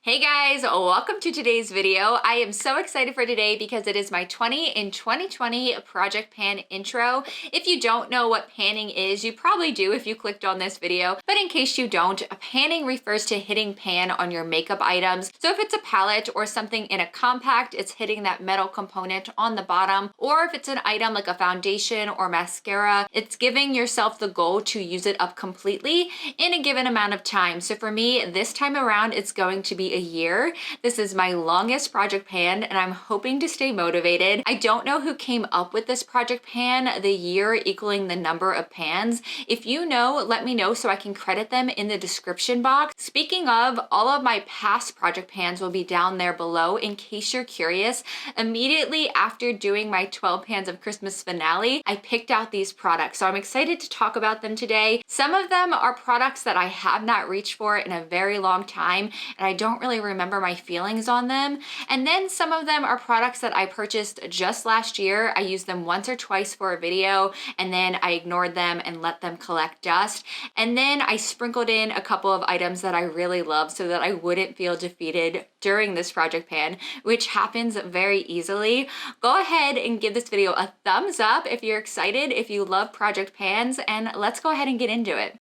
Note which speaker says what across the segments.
Speaker 1: Hey guys, welcome to today's video. I am so excited for today because it is my 20 in 2020 project pan intro. If you don't know what panning is, you probably do if you clicked on this video, but in case you don't, panning refers to hitting pan on your makeup items. So if it's a palette or something in a compact, it's hitting that metal component on the bottom, or if it's an item like a foundation or mascara, it's giving yourself the goal to use it up completely in a given amount of time. So for me, this time around, it's going to be a year. This is my longest project pan and I'm hoping to stay motivated. I don't know who came up with this project pan, the year equaling the number of pans. If you know, let me know so I can credit them in the description box. Speaking of, all of my past project pans will be down there below in case you're curious. Immediately after doing my 12 pans of Christmas finale, I picked out these products. So I'm excited to talk about them today. Some of them are products that I have not reached for in a very long time and I don't really remember my feelings on them. And then some of them are products that I purchased just last year. I used them once or twice for a video and then I ignored them and let them collect dust. And then I sprinkled in a couple of items that I really love so that I wouldn't feel defeated during this project pan, which happens very easily. Go ahead and give this video a thumbs up if you're excited, if you love project pans, and let's go ahead and get into it.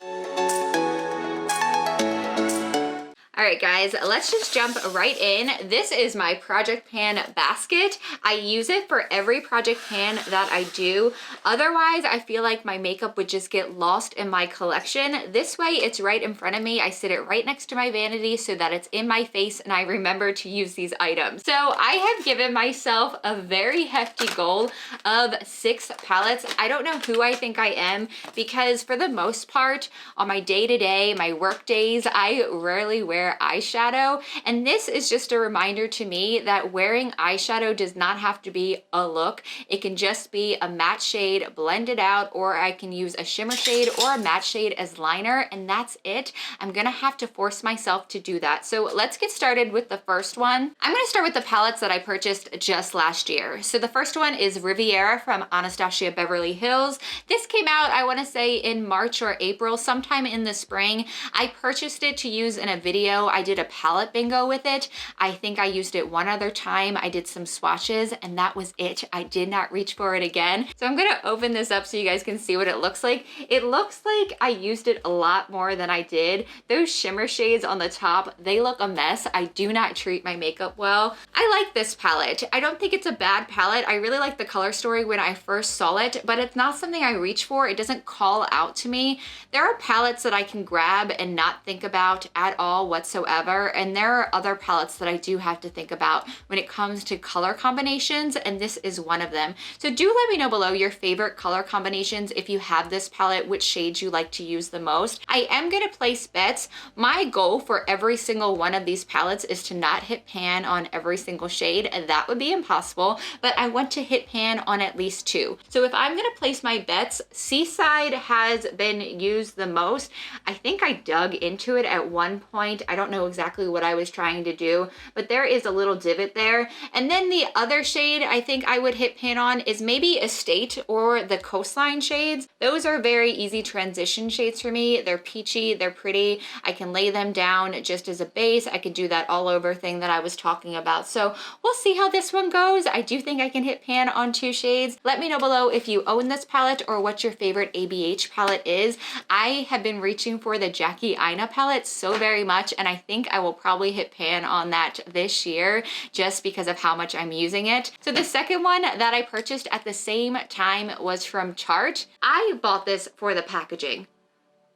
Speaker 1: All right, guys, let's just jump right in. This is my project pan basket. I use it for every project pan that I do. Otherwise, I feel like my makeup would just get lost in my collection. This way, it's right in front of me. I sit it right next to my vanity so that it's in my face and I remember to use these items. So I have given myself a very hefty goal of 6 palettes. I don't know who I think I am because for the most part, on my day-to-day, my work days, I rarely wear eyeshadow, and this is just a reminder to me that wearing eyeshadow does not have to be a look. It can just be a matte shade blended out, or I can use a shimmer shade or a matte shade as liner, and that's it. I'm gonna have to force myself to do that. So let's get started with the first one. I'm gonna start with the palettes that I purchased just last year. So the first one is Riviera from Anastasia Beverly Hills. This came out, I wanna say in March or April, sometime in the spring. I purchased it to use in a video. I did a palette bingo with it. I think I used it one other time. I did some swatches and that was it. I did not reach for it again. So I'm gonna open this up so you guys can see what it looks like. It looks like I used it a lot more than I did. Those shimmer shades on the top, they look a mess. I do not treat my makeup well. I like this palette. I don't think it's a bad palette. I really like the color story when I first saw it, but it's not something I reach for. It doesn't call out to me. There are palettes that I can grab and not think about at all whatsoever, and there are other palettes that I do have to think about when it comes to color combinations, and this is one of them. So do let me know below your favorite color combinations if you have this palette, which shades you like to use the most. I am going to place bets. My goal for every single one of these palettes is to not hit pan on every single shade, and that would be impossible, but I want to hit pan on at least 2. So if I'm going to place my bets, Seaside has been used the most. I think I dug into it at one point. I don't know exactly what I was trying to do, but there is a little divot there. And then the other shade I think I would hit pan on is maybe Estate or the Coastline shades. Those are very easy transition shades for me. They're peachy, they're pretty. I can lay them down just as a base. I could do that all over thing that I was talking about. So we'll see how this one goes. I do think I can hit pan on 2 shades. Let me know below if you own this palette or what your favorite ABH palette is. I have been reaching for the Jackie Aina palette so very much, and I think I will probably hit pan on that this year just because of how much I'm using it. So the second one that I purchased at the same time was from Tarte. I bought this for the packaging.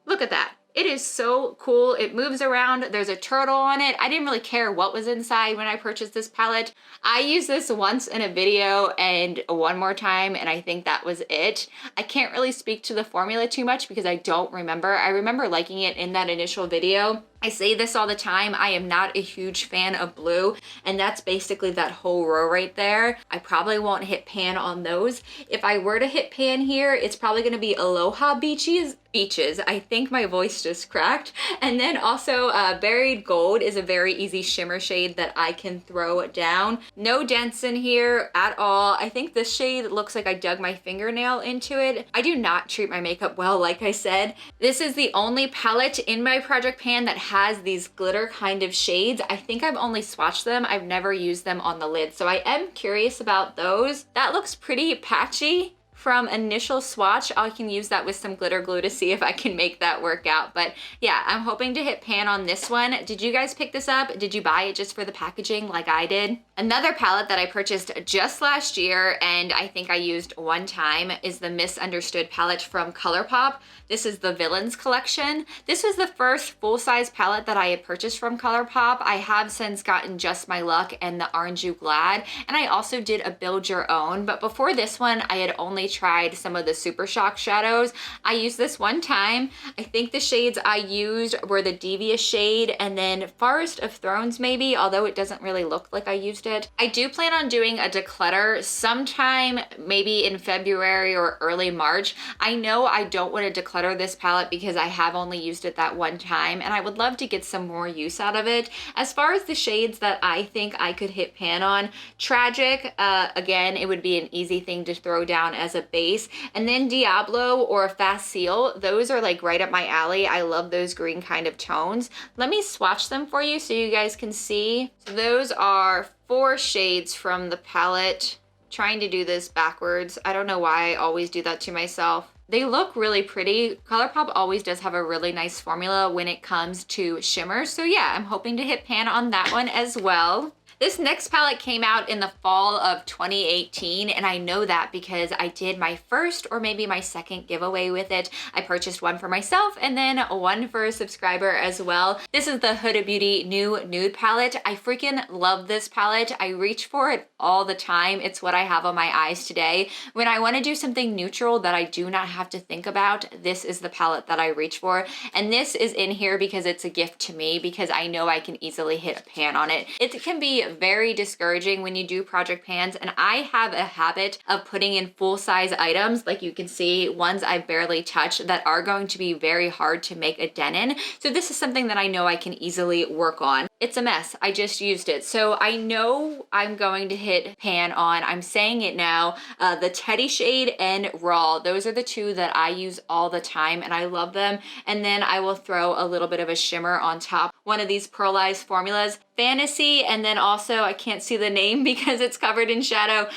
Speaker 1: Look at that. It is so cool. It moves around. There's a turtle on it. I didn't really care what was inside when I purchased this palette. I used this once in a video and one more time, and I think that was it. I can't really speak to the formula too much because I don't remember. I remember liking it in that initial video. I say this all the time, I am not a huge fan of blue, and that's basically that whole row right there. I probably won't hit pan on those. If I were to hit pan here, it's probably gonna be Aloha Beaches. I think my voice just cracked. And then also Buried Gold is a very easy shimmer shade that I can throw down. No dents in here at all. I think this shade looks like I dug my fingernail into it. I do not treat my makeup well, like I said. This is the only palette in my project pan that has these glitter kind of shades. I think I've only swatched them. I've never used them on the lid. So I am curious about those. That looks pretty patchy. From initial swatch, I can use that with some glitter glue to see if I can make that work out. But yeah, I'm hoping to hit pan on this one. Did you guys pick this up? Did you buy it just for the packaging like I did? Another palette that I purchased just last year and I think I used one time is the Misunderstood palette from Colourpop. This is the Villains collection. This was the first full-size palette that I had purchased from Colourpop. I have since gotten Just My Luck and the Aren't You Glad, and I also did a Build Your Own, but before this one, I had only tried some of the Super Shock shadows. I used this one time. I think the shades I used were the Devious shade and then Forest of Thrones maybe, although it doesn't really look like I used it. I do plan on doing a declutter sometime maybe in February or early March. I know I don't want to declutter this palette because I have only used it that one time and I would love to get some more use out of it. As far as the shades that I think I could hit pan on, Tragic, again, it would be an easy thing to throw down as a base. And then Diablo or Fast Seal, those are like right up my alley. I love those green kind of tones. Let me swatch them for you so you guys can see. So those are 4 shades from the palette. Trying to do this backwards. I don't know why I always do that to myself. They look really pretty. Colourpop always does have a really nice formula when it comes to shimmers. So yeah, I'm hoping to hit pan on that one as well. This next palette came out in the fall of 2018, and I know that because I did my first or maybe my second giveaway with it. I purchased one for myself and then one for a subscriber as well. This is the Huda Beauty new Nude palette. I freaking love this palette. I reach for it all the time. It's what I have on my eyes today. When I want to do something neutral that I do not have to think about, this is the palette that I reach for. And this is in here because it's a gift to me because I know I can easily hit a pan on it. It can be very discouraging when you do project pans, and I have a habit of putting in full-size items, like you can see, ones I barely touch that are going to be very hard to make a dent in. So this is something that I know I can easily work on. It's a mess. I just used it. So I know I'm going to hit pan on, I'm saying it now, the Teddy shade and Raw. Those are the two that I use all the time and I love them. And then I will throw a little bit of a shimmer on top. One of these pearlized formulas, Fantasy, and then also, I can't see the name because it's covered in shadow,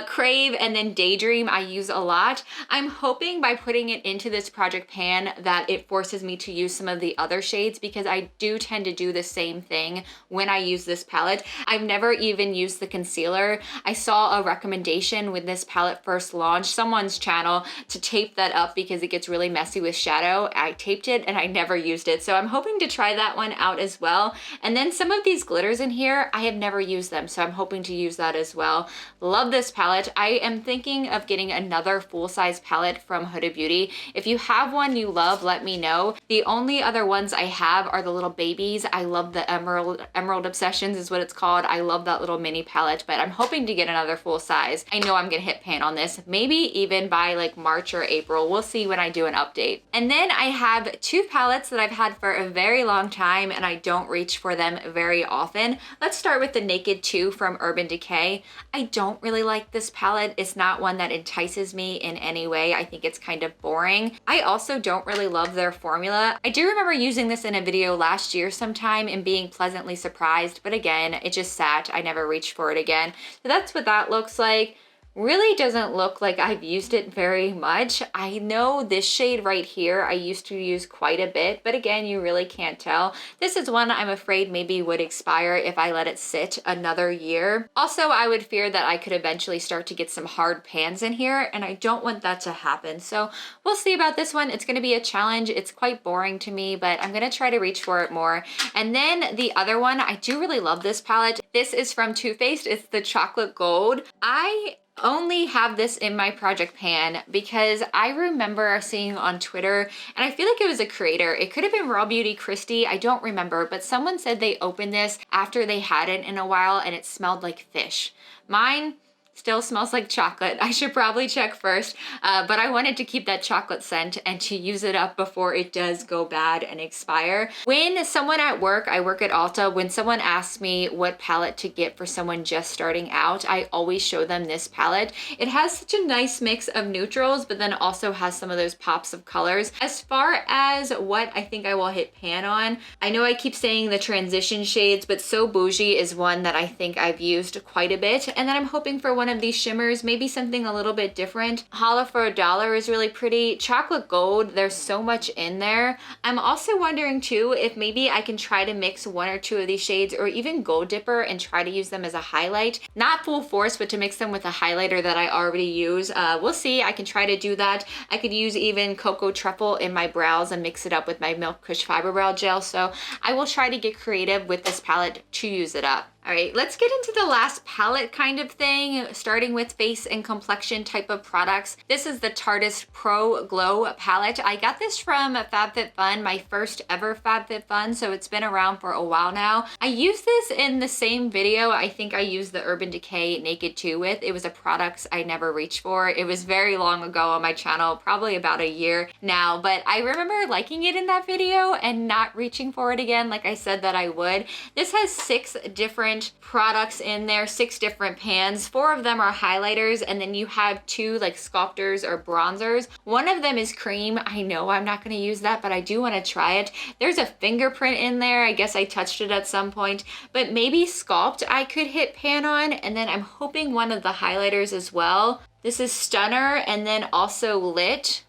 Speaker 1: Crave, and then Daydream I use a lot. I'm hoping by putting it into this project pan that it forces me to use some of the other shades because I do tend to do the same thing when I use this palette. I've never even used the concealer. I saw a recommendation when this palette first launched, someone's channel, to tape that up because it gets really messy with shadow. I taped it and I never used it. So I'm hoping to try that one out as well. And then some of these glitters in here, I have never used them, so I'm hoping to use that as well. Love this palette. I am thinking of getting another full-size palette from Huda Beauty. If you have one you love, let me know. The only other ones I have are the little babies. I love the Emerald Obsessions is what it's called. I love that little mini palette, but I'm hoping to get another full size. I know I'm gonna hit pan on this, maybe even by like March or April. We'll see when I do an update. And then I have 2 palettes that I've had for a very long time and I don't reach for them very often. Let's start with the Naked 2 from Urban Decay. I don't really like this palette. It's not one that entices me in any way. I think it's kind of boring. I also don't really love their formula. I do remember using this in a video last year sometime and being pleasantly surprised, but again, it just sat. I never reached for it again. So that's what that looks like. Really doesn't look like I've used it very much. I know this shade right here I used to use quite a bit, but again, you really can't tell. This is one I'm afraid maybe would expire if I let it sit another year. Also, I would fear that I could eventually start to get some hard pans in here, and I don't want that to happen. So we'll see about this one. It's gonna be a challenge. It's quite boring to me, but I'm gonna try to reach for it more. And then the other one, I do really love this palette. This is from Too Faced. It's the Chocolate Gold. I only have this in my project pan because I remember seeing on Twitter, and I feel like it was a creator. It could have been Raw Beauty Christy, I don't remember, but someone said they opened this after they had it in a while and it smelled like fish. Mine Still smells like chocolate. I should probably check first, but I wanted to keep that chocolate scent and to use it up before it does go bad and expire. When someone at work, I work at Ulta, when someone asks me what palette to get for someone just starting out, I always show them this palette. It has such a nice mix of neutrals, but then also has some of those pops of colors. As far as what I think I will hit pan on, I know I keep saying the transition shades, but So Bougie is one that I think I've used quite a bit. And then I'm hoping for one of these shimmers, maybe something a little bit different. Holla for $1 is really pretty. Chocolate Gold, there's so much in there. I'm also wondering too, if maybe I can try to mix one or two of these shades or even Gold Dipper and try to use them as a highlight. Not full force, but to mix them with a highlighter that I already use. We'll see, I can try to do that. I could use even Cocoa Truffle in my brows and mix it up with my Milk Kush Fiber Brow Gel. So I will try to get creative with this palette to use it up. All right, let's get into the last palette kind of thing, starting with face and complexion type of products. This is the Tarte Pro Glow palette. I got this from FabFitFun, my first ever FabFitFun, so it's been around for a while now. I used this in the same video I think I used the Urban Decay Naked 2 with. It was a product I never reached for. It was very long ago on my channel, probably about a year now, but I remember liking it in that video and not reaching for it again like I said that I would. This has 6 different products in there, 6 different pans. 4 of them are highlighters, and then you have 2 like sculptors or bronzers. One of them is cream. I know I'm not going to use that, but I do want to try it. There's a fingerprint in there. I guess I touched it at some point, but maybe Sculpt I could hit pan on, and then I'm hoping one of the highlighters as well. This is Stunner and then also Lit.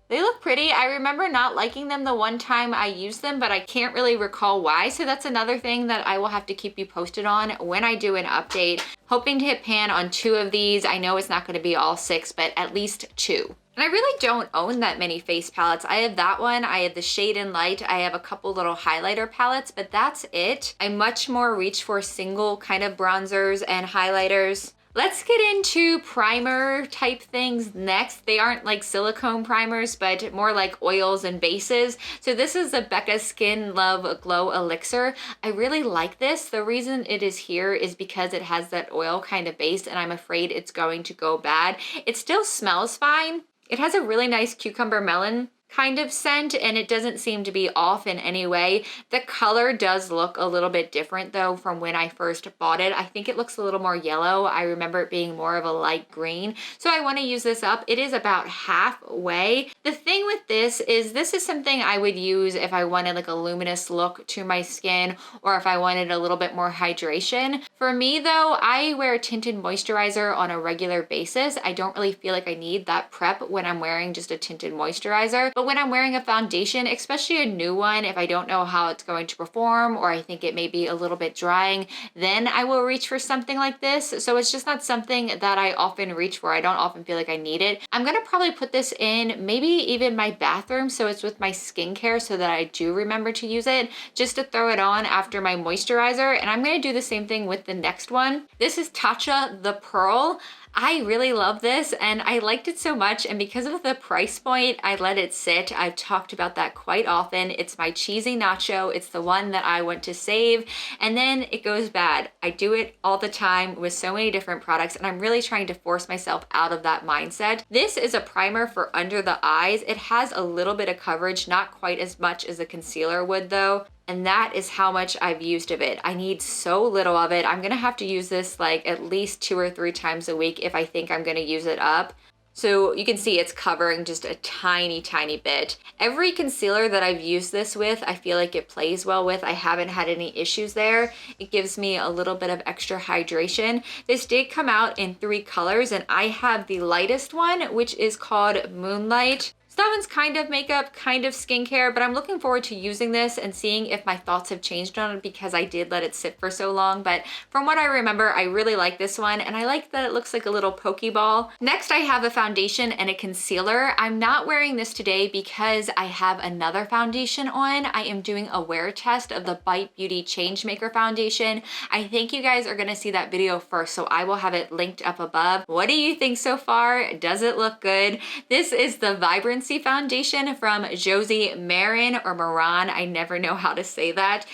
Speaker 1: They look pretty. I remember not liking them the one time I used them, but I can't really recall why. So that's another thing that I will have to keep you posted on when I do an update. Hoping to hit pan on 2 of these. I know it's not going to be all 6, but at least 2. And I really don't own that many face palettes. I have that one, I have the Shade and Light, I have a couple little highlighter palettes, but that's it. I much more reach for single kind of bronzers and highlighters. Let's get into primer type things next. They aren't like silicone primers, but more like oils and bases. So this is the Becca Skin Love Glow Elixir. I really like this. The reason it is here is because it has that oil kind of base, and I'm afraid it's going to go bad. It still smells fine. It has a really nice cucumber melon kind of scent, and it doesn't seem to be off in any way. The color does look a little bit different though from when I first bought it. I think it looks a little more yellow. I remember it being more of a light green. So I want to use this up. It is about halfway. The thing with this is something I would use if I wanted like a luminous look to my skin, or if I wanted a little bit more hydration. For me though, I wear tinted moisturizer on a regular basis. I don't really feel like I need that prep when I'm wearing just a tinted moisturizer. But when I'm wearing a foundation, especially a new one, if I don't know how it's going to perform, or I think it may be a little bit drying, then I will reach for something like this. So it's just not something that I often reach for. I don't often feel like I need it. I'm gonna probably put this in maybe even my bathroom, so it's with my skincare, so that I do remember to use it, just to throw it on after my moisturizer. And I'm gonna do the same thing with the next one. This is Tatcha the Pearl. I really love this, and I liked it so much, and because of the price point, I let it sit. I've talked about that quite often. It's my cheesy nacho. It's the one that I want to save, and then it goes bad. I do it all the time with so many different products, and I'm really trying to force myself out of that mindset. This is a primer for under the eyes. It has a little bit of coverage, not quite as much as a concealer would though. And that is how much I've used of it. I need so little of it. I'm gonna have to use this like at least 2 or 3 times a week if I think I'm gonna use it up. So you can see it's covering just a tiny, tiny bit. Every concealer that I've used this with, I feel like it plays well with. I haven't had any issues there. It gives me a little bit of extra hydration. This did come out in 3 colors, and I have the lightest one, which is called Moonlight. So that one's kind of makeup, kind of skincare, but I'm looking forward to using this and seeing if my thoughts have changed on it, because I did let it sit for so long. But from what I remember, I really like this one, and I like that it looks like a little Pokeball. Next, I have a foundation and a concealer. I'm not wearing this today because I have another foundation on. I am doing a wear test of the Bite Beauty Changemaker foundation. I think you guys are gonna see that video first, so I will have it linked up above. What do you think so far? Does it look good? This is the Vibrancy foundation from Josie Maran or Moran. I never know how to say that.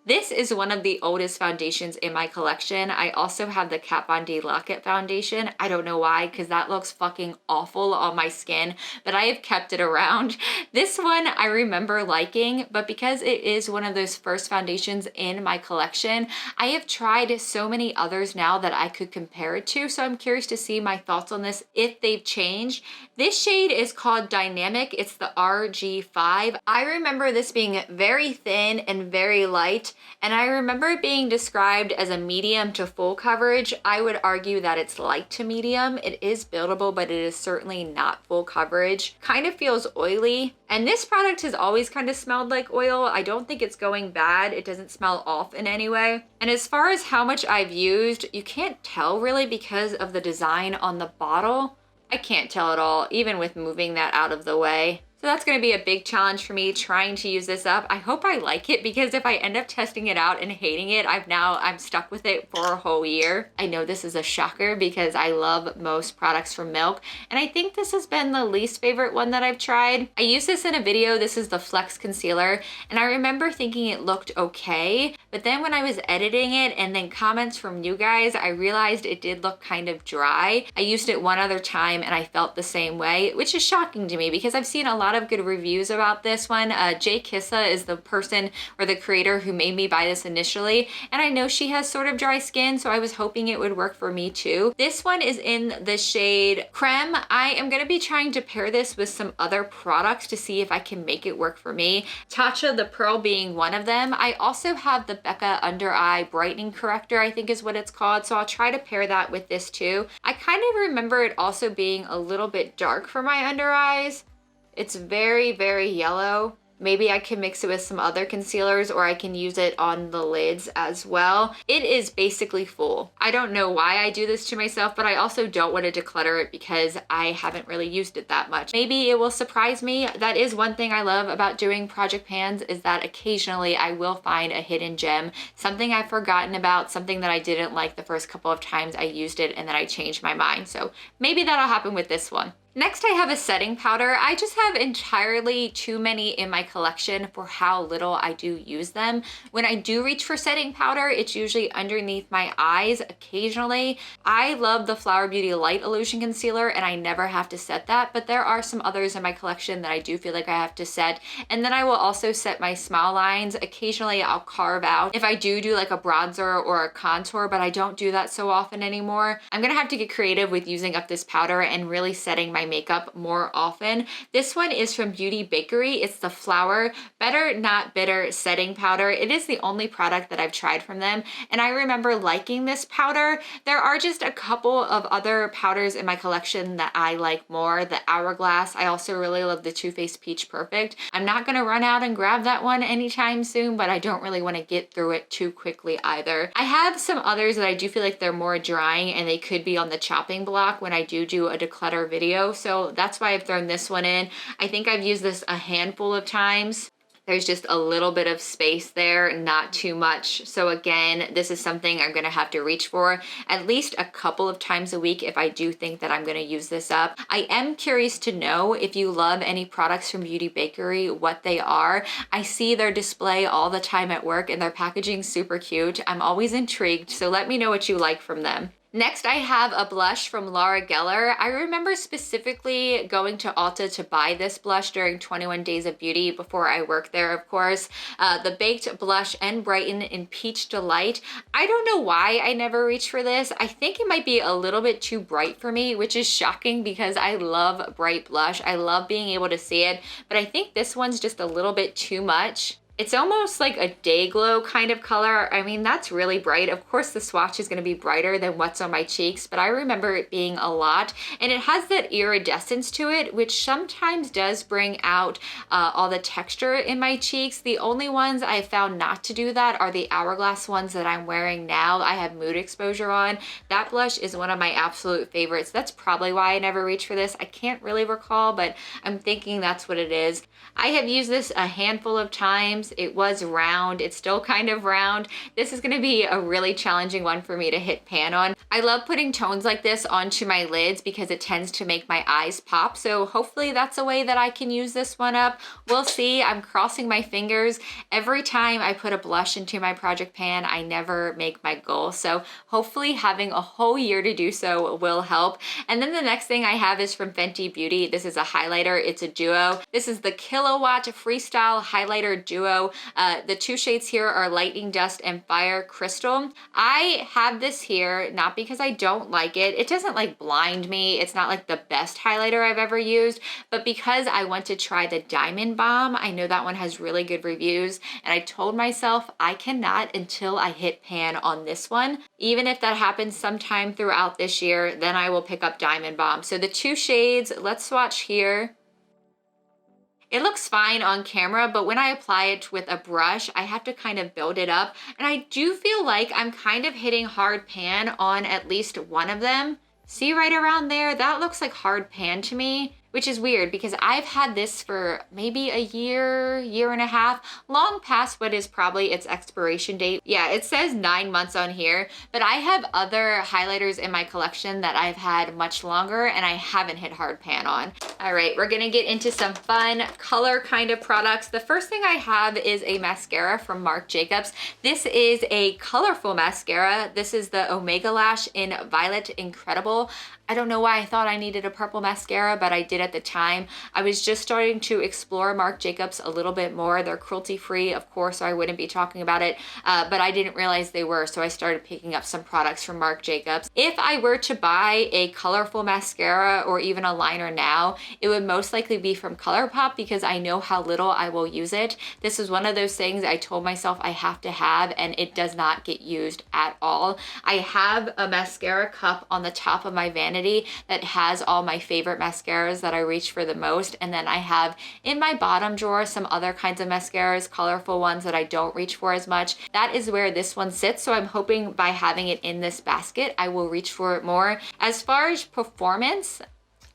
Speaker 1: This is one of the oldest foundations in my collection. I also have the Kat Von D Lock It foundation. I don't know why, because that looks fucking awful on my skin, but I have kept it around. This one I remember liking, but because it is one of those first foundations in my collection, I have tried so many others now that I could compare it to, so I'm curious to see my thoughts on this if they've changed. This shade is called Dynamic. It's the RG5. I remember this being very thin and very light, and I remember it being described as a medium to full coverage. I would argue that it's light to medium. It is buildable, but it is certainly not full coverage. Kind of feels oily. And this product has always kind of smelled like oil. I don't think it's going bad. It doesn't smell off in any way. And as far as how much I've used, you can't tell really because of the design on the bottle. I can't tell at all, even with moving that out of the way. So that's gonna be a big challenge for me trying to use this up. I hope I like it, because if I end up testing it out and hating it, I'm stuck with it for a whole year. I know this is a shocker because I love most products from Milk, and I think this has been the least favorite one that I've tried. I used this in a video. This is the Flex Concealer, and I remember thinking it looked okay, but then when I was editing it and then comments from you guys, I realized it did look kind of dry. I used it one other time and I felt the same way, which is shocking to me because I've seen a lot of good reviews about this one. Jay Kissa is the person or the creator who made me buy this initially, and I know she has sort of dry skin, so I was hoping it would work for me too. This one is in the shade Creme. I am going to be trying to pair this with some other products to see if I can make it work for me. Tatcha the Pearl being one of them. I also have the Becca Under Eye Brightening Corrector, I think is what it's called, so I'll try to pair that with this too. I kind of remember it also being a little bit dark for my under eyes. It's very, very yellow. Maybe I can mix it with some other concealers, or I can use it on the lids as well. It is basically full. I don't know why I do this to myself, but I also don't want to declutter it because I haven't really used it that much. Maybe it will surprise me. That is one thing I love about doing project pans, is that occasionally I will find a hidden gem, something I've forgotten about, something that I didn't like the first couple of times I used it and then I changed my mind. So maybe that'll happen with this one. Next, I have a setting powder. I just have entirely too many in my collection for how little I do use them. When I do reach for setting powder, it's usually underneath my eyes occasionally. I love the Flower Beauty Light Illusion Concealer, and I never have to set that, but there are some others in my collection that I do feel like I have to set. And then I will also set my smile lines. Occasionally I'll carve out if I do like a bronzer or a contour, but I don't do that so often anymore. I'm gonna have to get creative with using up this powder and really setting my makeup more often. This one is from Bakerie. It's the Flower Better Not Bitter Setting Powder. It is the only product that I've tried from them, and I remember liking this powder. There are just a couple of other powders in my collection that I like more. The Hourglass. I also really love the Too Faced Peach Perfect. I'm not gonna run out and grab that one anytime soon, but I don't really want to get through it too quickly either. I have some others that I do feel like they're more drying and they could be on the chopping block when I do a declutter video. So that's why I've thrown this one in. I think I've used this a handful of times. There's just a little bit of space there, not too much. So again, this is something I'm gonna have to reach for at least a couple of times a week if I do think that I'm gonna use this up. I am curious to know if you love any products from Bakerie, what they are. I see their display all the time at work and their packaging's super cute. I'm always intrigued, so let me know what you like from them. Next, I have a blush from Laura Geller. I remember specifically going to Ulta to buy this blush during 21 Days of Beauty before I worked there, of course. The Baked Blush and Brighten in Peach Delight. I don't know why I never reached for this. I think it might be a little bit too bright for me, which is shocking because I love bright blush. I love being able to see it, but I think this one's just a little bit too much. It's almost like a day glow kind of color. I mean, that's really bright. Of course, the swatch is gonna be brighter than what's on my cheeks, but I remember it being a lot. And it has that iridescence to it, which sometimes does bring out all the texture in my cheeks. The only ones I found not to do that are the Hourglass ones that I'm wearing now. I have Mood Exposure on. That blush is one of my absolute favorites. That's probably why I never reached for this. I can't really recall, but I'm thinking that's what it is. I have used this a handful of times. times. It was round. It's still kind of round. This is gonna be a really challenging one for me to hit pan on. I love putting tones like this onto my lids because it tends to make my eyes pop. So hopefully that's a way that I can use this one up. We'll see. I'm crossing my fingers. Every time I put a blush into my project pan, I never make my goal. So hopefully having a whole year to do so will help. And then the next thing I have is from Fenty Beauty. This is a highlighter. It's a duo. This is the KILLAWATT Freestyle Highlighter Duo. The two shades here are Lightning Dust and Fire Crystal. I have this here not because I don't like it. It doesn't like blind me. It's not like the best highlighter I've ever used, but because I want to try the Diamond Bomb, I know that one has really good reviews, and I told myself I cannot until I hit pan on this one. Even if that happens sometime throughout this year, then I will pick up Diamond Bomb. So the two shades, let's swatch here. It looks fine on camera, but when I apply it with a brush, I have to kind of build it up. And I do feel like I'm kind of hitting hard pan on at least one of them. See right around there? That looks like hard pan to me, which is weird because I've had this for maybe a year, year and a half, long past what is probably its expiration date. Yeah, it says 9 months on here, but I have other highlighters in my collection that I've had much longer and I haven't hit hard pan on. All right, we're gonna get into some fun color kind of products. The first thing I have is a mascara from Marc Jacobs. This is a colorful mascara. This is the Omega Lash in Violet Incredible. I don't know why I thought I needed a purple mascara, but I did at the time. I was just starting to explore Marc Jacobs a little bit more. They're cruelty free, of course, so I wouldn't be talking about it, but I didn't realize they were, so I started picking up some products from Marc Jacobs. If I were to buy a colorful mascara or even a liner now, it would most likely be from Colourpop because I know how little I will use it. This is one of those things I told myself I have to have, and it does not get used at all. I have a mascara cup on the top of my vanity that has all my favorite mascaras that I reach for the most, and then I have in my bottom drawer some other kinds of mascaras, colorful ones that I don't reach for as much. That is where this one sits, so I'm hoping by having it in this basket I will reach for it more. As far as performance,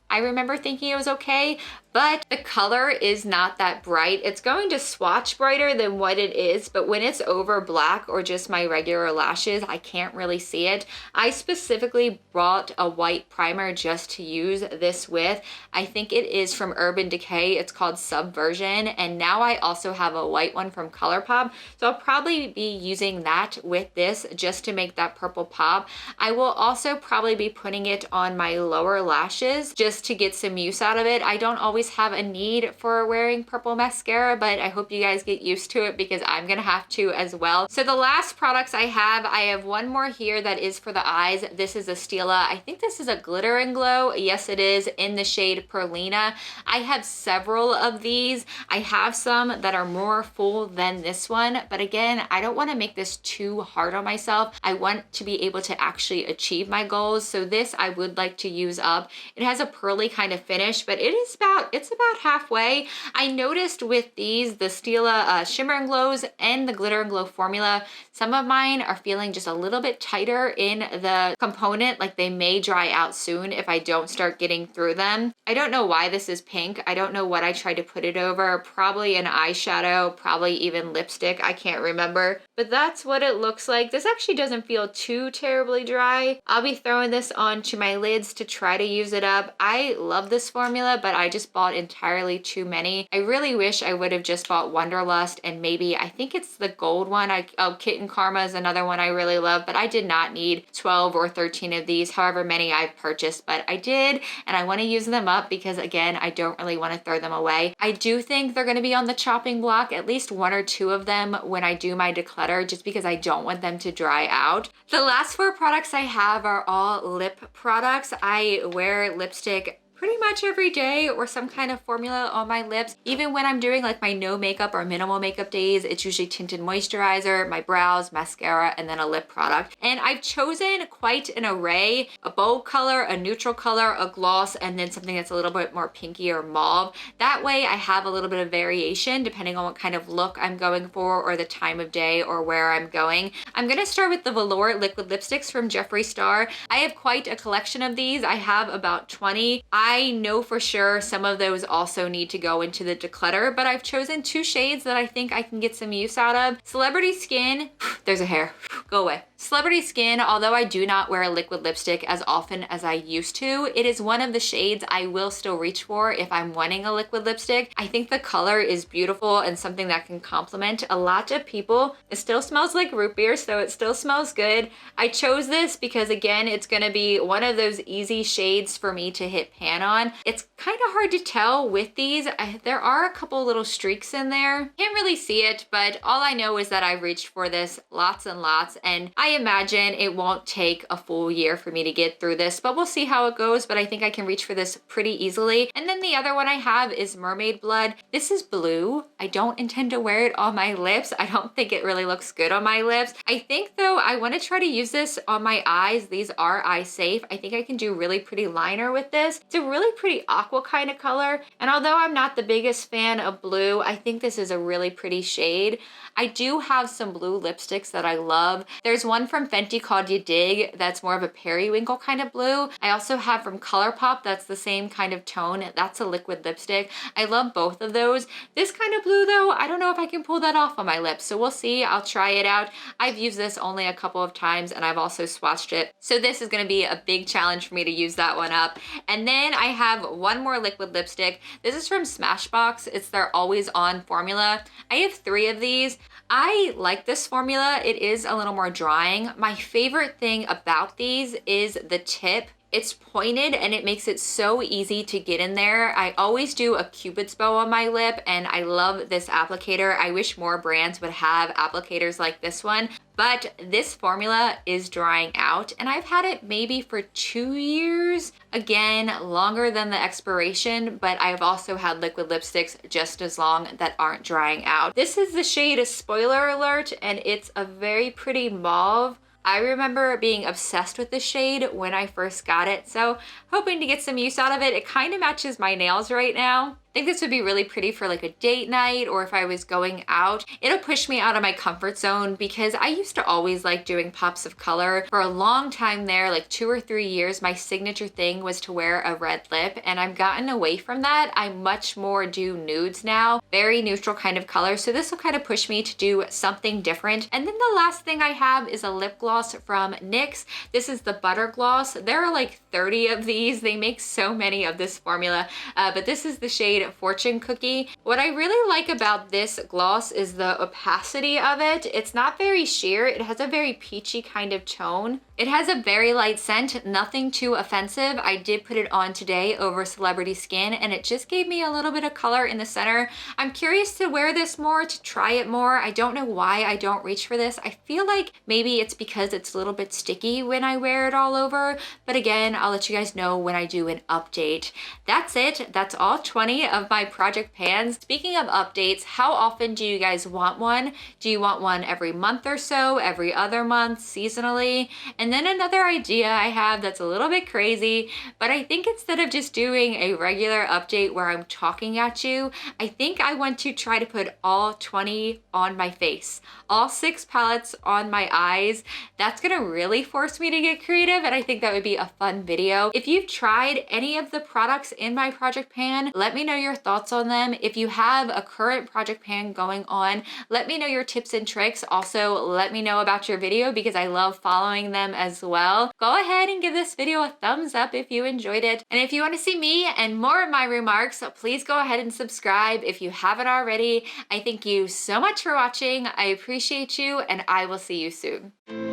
Speaker 1: I remember thinking it was okay, but the color is not that bright. It's going to swatch brighter than what it is, but when it's over black or just my regular lashes, I can't really see it. I specifically brought a white primer just to use this with. I think it is from Urban Decay. It's called Subversion, and now I also have a white one from Colourpop, so I'll probably be using that with this just to make that purple pop. I will also probably be putting it on my lower lashes just to get some use out of it. I don't always have a need for wearing purple mascara, but I hope you guys get used to it because I'm gonna have to as well. So the last products I have one more here that is for the eyes. This is a Stila. I think this is a glitter and glow. Yes, it is, in the shade Perlina. I have several of these. I have some that are more full than this one, but again, I don't want to make this too hard on myself. I want to be able to actually achieve my goals, so this I would like to use up. It has a pearly kind of finish, but it's about halfway. I noticed with these, the Stila Shimmer and Glows and the Glitter and Glow formula, some of mine are feeling just a little bit tighter in the component, like they may dry out soon if I don't start getting through them. I don't know why this is pink. I don't know what I tried to put it over. Probably an eyeshadow, probably even lipstick. I can't remember, but that's what it looks like. This actually doesn't feel too terribly dry. I'll be throwing this onto my lids to try to use it up. I love this formula, but I just bought entirely too many. I really wish I would have just bought Wonderlust and maybe, I think it's the gold one. Kitten Karma is another one I really love, but I did not need 12 or 13 of these, however many I've purchased, but I did, and I want to use them up because again, I don't really want to throw them away. I do think they're going to be on the chopping block, at least 1 or 2 of them when I do my declutter, just because I don't want them to dry out. The last 4 products I have are all lip products. I wear lipstick pretty much every day or some kind of formula on my lips. Even when I'm doing like my no makeup or minimal makeup days, it's usually tinted moisturizer, my brows, mascara, and then a lip product. And I've chosen quite an array: a bold color, a neutral color, a gloss, and then something that's a little bit more pinky or mauve. That way I have a little bit of variation depending on what kind of look I'm going for or the time of day or where I'm going. I'm gonna start with the Velour liquid lipsticks from Jeffree Star. I have quite a collection of these. I have about 20. I know for sure some of those also need to go into the declutter, but I've chosen 2 shades that I think I can get some use out of. Celebrity Skin, there's a hair, go away. Celebrity Skin, although I do not wear a liquid lipstick as often as I used to, it is one of the shades I will still reach for if I'm wanting a liquid lipstick. I think the color is beautiful and something that can complement a lot of people. It still smells like root beer, so it still smells good. I chose this because, again, it's gonna be one of those easy shades for me to hit pan on. It's kind of hard to tell with these. There are a couple little streaks in there. Can't really see it, but all I know is that I reached for this lots and lots, and I imagine it won't take a full year for me to get through this, but we'll see how it goes. But I think I can reach for this pretty easily. And then the other one I have is Mermaid Blood. This is blue. I don't intend to wear it on my lips. I don't think it really looks good on my lips. I think though I want to try to use this on my eyes. These are eye safe. I think I can do really pretty liner with this. It's a really pretty aqua kind of color. And although I'm not the biggest fan of blue, I think this is a really pretty shade. I do have some blue lipsticks that I love. There's one from Fenty called You Dig that's more of a periwinkle kind of blue. I also have from Colourpop that's the same kind of tone. That's a liquid lipstick. I love both of those. This kind of blue though, I don't know if I can pull that off on my lips, so we'll see. I'll try it out. I've used this only a couple of times and I've also swatched it. So this is gonna be a big challenge for me to use that one up. And then I have one more liquid lipstick. This is from Smashbox. It's their Always On formula. I have 3 of these. I like this formula. It is a little more drying. My favorite thing about these is the tip. It's pointed and it makes it so easy to get in there. I always do a Cupid's bow on my lip and I love this applicator. I wish more brands would have applicators like this one, but this formula is drying out and I've had it maybe for 2 years. Again, longer than the expiration, but I've also had liquid lipsticks just as long that aren't drying out. This is the shade Spoiler Alert and it's a very pretty mauve. I remember being obsessed with this shade when I first got it, so hoping to get some use out of it. It kind of matches my nails right now. I think this would be really pretty for like a date night or if I was going out. It'll push me out of my comfort zone because I used to always like doing pops of color. For a long time there, like 2 or 3 years, my signature thing was to wear a red lip and I've gotten away from that. I much more do nudes now, very neutral kind of color. So this will kind of push me to do something different. And then the last thing I have is a lip gloss from NYX. This is the Butter Gloss. There are like 30 of these. They make so many of this formula, but this is the shade Fortune Cookie. What I really like about this gloss is the opacity of it. It's not very sheer. It has a very peachy kind of tone. It has a very light scent, nothing too offensive. I did put it on today over Celebrity Skin and it just gave me a little bit of color in the center. I'm curious to wear this more, to try it more. I don't know why I don't reach for this. I feel like maybe it's because it's a little bit sticky when I wear it all over. But again, I'll let you guys know when I do an update. That's it. That's all 20 of my project pans. Speaking of updates, how often do you guys want one? Do you want one every month or so, every other month, seasonally? And then another idea I have that's a little bit crazy, but I think instead of just doing a regular update where I'm talking at you, I think I want to try to put all 20 on my face, all 6 palettes on my eyes. That's gonna really force me to get creative and I think that would be a fun video. If you've tried any of the products in my project pan, let me know your thoughts on them. If you have a current project pan going on, let me know your tips and tricks. Also, let me know about your video because I love following them as well. Go ahead and give this video a thumbs up if you enjoyed it. And if you want to see me and more of my remarks, please go ahead and subscribe if you haven't already. I thank you so much for watching. I appreciate you and I will see you soon.